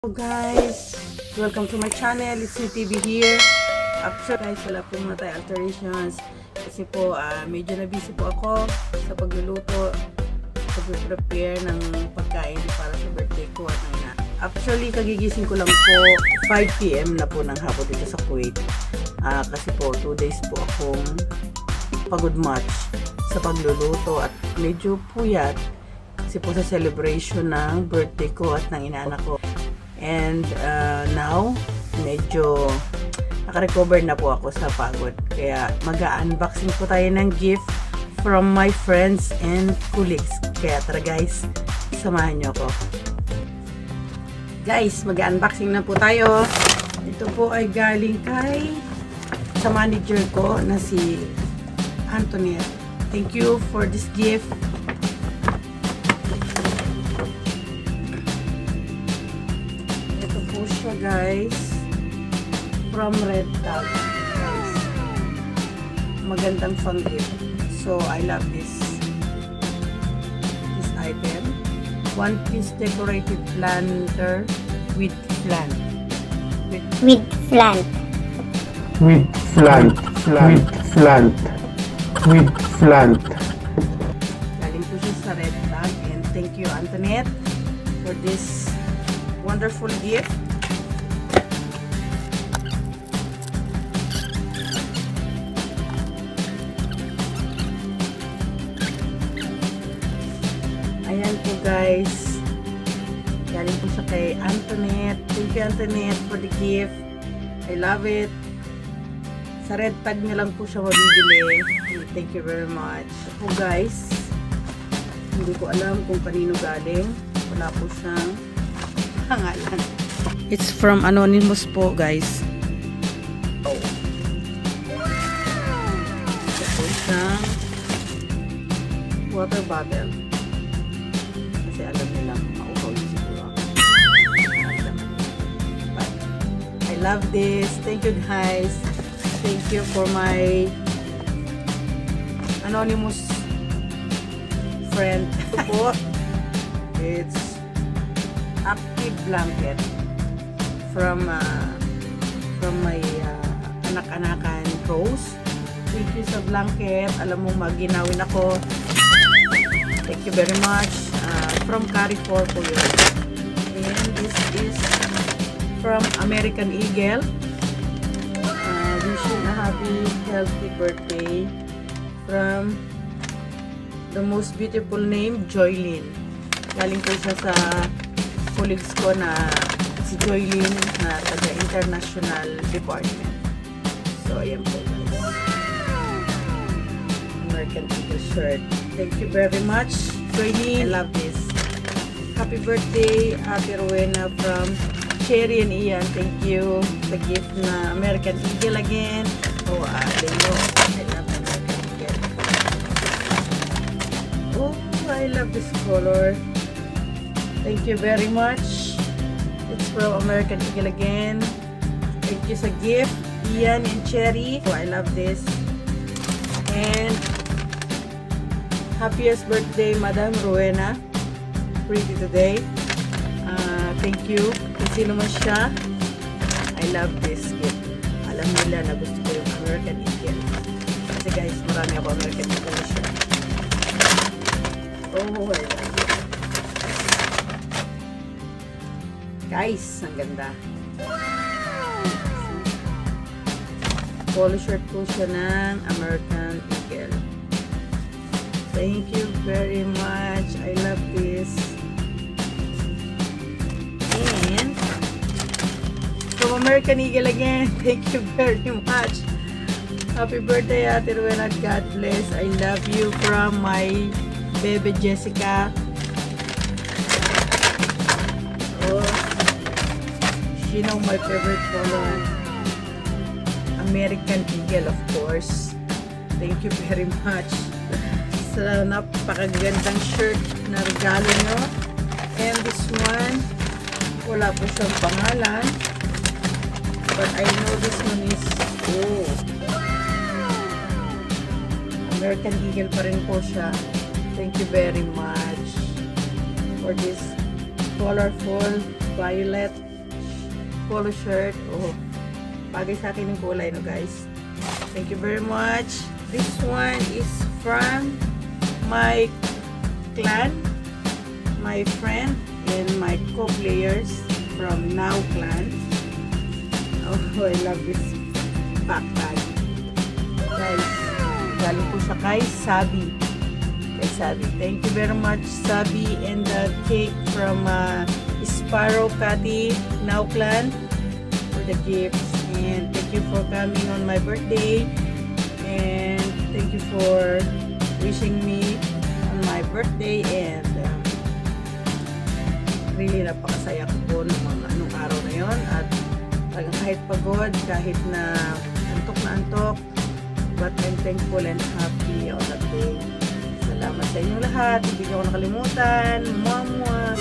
Hello guys, welcome to my channel. It's me TV here. Actually guys, wala po muna tayo alterations kasi po medyo na busy po ako sa pagluluto, pag-prepare ng pagkain para sa birthday ko at ng ina. Actually kagigising ko lang po 5 PM na po ng hapon dito sa Kuwait, kasi po 2 days po akong pagod much sa pagluluto at medyo puyat kasi po sa celebration ng birthday ko at ng inaanak ko. And now, medyo naka-recover na po ako sa pagod. Kaya mag-unboxing po tayo ng gift from my friends and colleagues. Kaya tara guys, samahan nyo ako. Guys, mag-unboxing na po tayo. Ito po ay galing kay sa manager ko na si Antoinette. Thank you for this gift. Guys, from Red Tag, guys. Magandang pang gift. So I love this item. One piece decorated planter with plant. With plant. Galing po siya sa Red Tag, and thank you Antoinette for this wonderful gift. Ayan po guys, galing po siya kay Antoinette. Thank you Antoinette for the gift. I love it. Sa Red Tag niya lang po siya mabibili. Thank you very much. Po guys, hindi ko alam kung kanino galing. Wala po siyang pangalan. It's from Anonymous po guys. Oh. Ito po siyang water bottle. Kasi alam nila mauhaw yung siguro. But I love this. Thank you guys. Thank you for my anonymous friend. It's active blanket from my anak-anakan Rose. Thank you sa blanket. Alam mo maginawin ako. Thank you very much. From Carrefour po yun. And this is from American Eagle. Wishing a happy, healthy birthday from the most beautiful name, Joylyn. Galing po siya sa colleagues ko na si Joylyn na taga-international department. So, ayan po guys. American Eagle shirt. Thank you very much, Joylyn. I love this. Happy birthday, Ate Rowena from Cherry and Ian. Thank you. The gift na American Eagle again. Oh, they know. I love American Eagle. Oh, I love this color. Thank you very much. It's from American Eagle again. Thank you sa gift, Ian and Cherry. Oh, I love this. And happiest birthday, Madam Rowena. Pretty today. Thank you. Kung sino man siya, I love this gift. Alam nila na gusto ko yung American Eagle. Kasi guys, marami ako American Eagle na siya. Oh, I love it. Guys, ang ganda. Polo shirt po siya ng American Eagle. Thank you very much. I love this. And from American Eagle again, thank you very much. Happy birthday, Ate Rowena. God bless. I love you from my baby Jessica. Oh, she know my favorite color. American Eagle, of course. Thank you very much sa napakagandang shirt na regalo nyo. And this one, wala po siyang pangalan, but I know this one is American Eagle pa rin po siya. Thank you very much for this colorful violet polo shirt. Oh, bagay sa akin yung kulay, no guys. Thank you very much. This one is from my clan, my friend, and my co-players from Now Clan. Oh, I love this backpack. Guys, galing po siya kay Sabi. Thank you very much, Sabi, and the cake from Sparrow Cathy, Now Clan, for the gifts. And thank you for coming on my birthday. And thank you for wishing me on my birthday. And really napakasaya ko po ng mga anong araw na yon. At talagang kahit pagod, kahit na antok, but I'm thankful and happy on that day. Salamat sa inyong lahat. Hindi ko nakalimutan. Mwah, mwah.